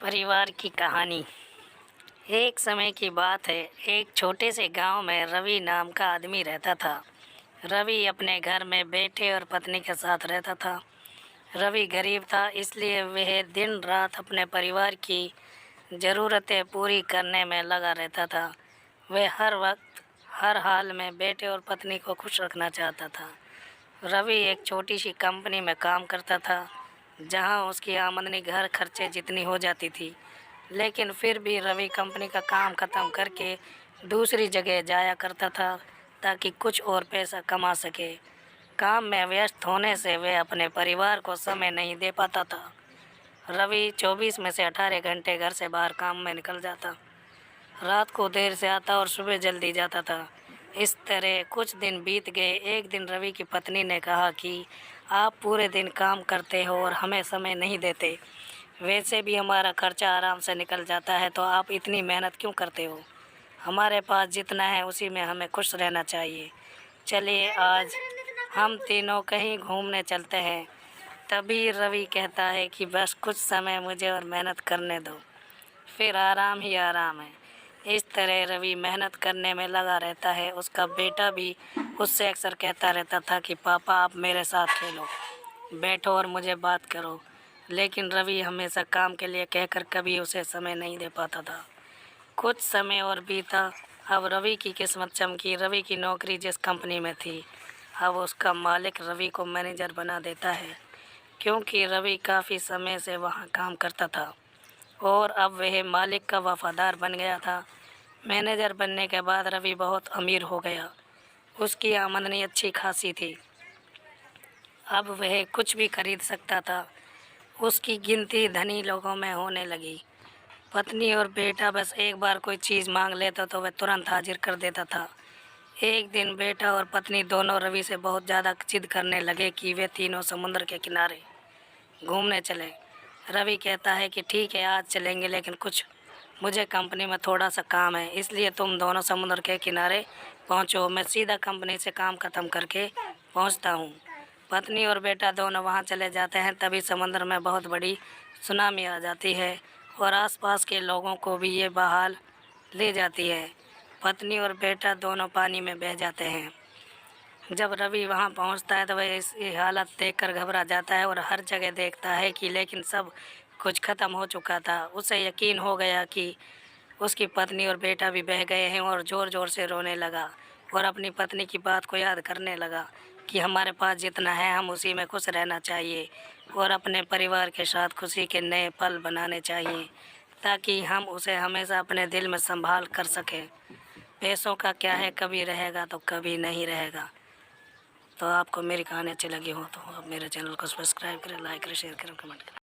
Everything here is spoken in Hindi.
परिवार की कहानी। एक समय की बात है, एक छोटे से गांव में रवि नाम का आदमी रहता था। रवि अपने घर में बेटे और पत्नी के साथ रहता था। रवि गरीब था, इसलिए वह दिन रात अपने परिवार की ज़रूरतें पूरी करने में लगा रहता था। वह हर वक्त हर हाल में बेटे और पत्नी को खुश रखना चाहता था। रवि एक छोटी सी कंपनी में काम करता था, जहां उसकी आमदनी घर खर्चे जितनी हो जाती थी। लेकिन फिर भी रवि कंपनी का काम ख़त्म करके दूसरी जगह जाया करता था, ताकि कुछ और पैसा कमा सके। काम में व्यस्त होने से वह अपने परिवार को समय नहीं दे पाता था। रवि 24 में से 18 घंटे घर से बाहर काम में निकल जाता। रात को देर से आता और सुबह जल्दी जाता था। इस तरह कुछ दिन बीत गए। एक दिन रवि की पत्नी ने कहा कि आप पूरे दिन काम करते हो और हमें समय नहीं देते। वैसे भी हमारा खर्चा आराम से निकल जाता है, तो आप इतनी मेहनत क्यों करते हो? हमारे पास जितना है उसी में हमें खुश रहना चाहिए। चलिए आज हम तीनों कहीं घूमने चलते हैं। तभी रवि कहता है कि बस कुछ समय मुझे और मेहनत करने दो, फिर आराम ही आराम है। इस तरह रवि मेहनत करने में लगा रहता है। उसका बेटा भी उससे अक्सर कहता रहता था कि पापा आप मेरे साथ खेलो, बैठो और मुझे बात करो। लेकिन रवि हमेशा काम के लिए कहकर कभी उसे समय नहीं दे पाता था। कुछ समय और बीता। अब रवि की किस्मत चमकी। रवि की नौकरी जिस कंपनी में थी, अब उसका मालिक रवि को मैनेजर बना देता है, क्योंकि रवि काफ़ी समय से वहाँ काम करता था और अब वह मालिक का वफादार बन गया था। मैनेजर बनने के बाद रवि बहुत अमीर हो गया। उसकी आमदनी अच्छी खासी थी। अब वह कुछ भी खरीद सकता था। उसकी गिनती धनी लोगों में होने लगी। पत्नी और बेटा बस एक बार कोई चीज़ मांग लेता तो वह तुरंत हाजिर कर देता था। एक दिन बेटा और पत्नी दोनों रवि से बहुत ज़्यादा जिद करने लगे कि वे तीनों समुद्र के किनारे घूमने चले। रवि कहता है कि ठीक है आज चलेंगे, लेकिन कुछ मुझे कंपनी में थोड़ा सा काम है, इसलिए तुम दोनों समुद्र के किनारे पहुंचो, मैं सीधा कंपनी से काम ख़त्म करके पहुंचता हूं। पत्नी और बेटा दोनों वहां चले जाते हैं। तभी समुद्र में बहुत बड़ी सुनामी आ जाती है और आसपास के लोगों को भी ये बहाल ले जाती है। पत्नी और बेटा दोनों पानी में बह जाते हैं। जब रवि वहां पहुंचता है तो वह इसकी हालत देखकर घबरा जाता है और हर जगह देखता है कि लेकिन सब कुछ ख़त्म हो चुका था। उसे यकीन हो गया कि उसकी पत्नी और बेटा भी बह गए हैं और ज़ोर ज़ोर से रोने लगा और अपनी पत्नी की बात को याद करने लगा कि हमारे पास जितना है हम उसी में खुश रहना चाहिए और अपने परिवार के साथ खुशी के नए पल बनाने चाहिए, ताकि हम उसे हमेशा अपने दिल में संभाल कर सकें। पैसों का क्या है, कभी रहेगा तो कभी नहीं रहेगा। तो आपको मेरी कहानी अच्छी लगी हो तो आप मेरे चैनल को सब्सक्राइब करें, लाइक करें, शेयर करें, कमेंट करें।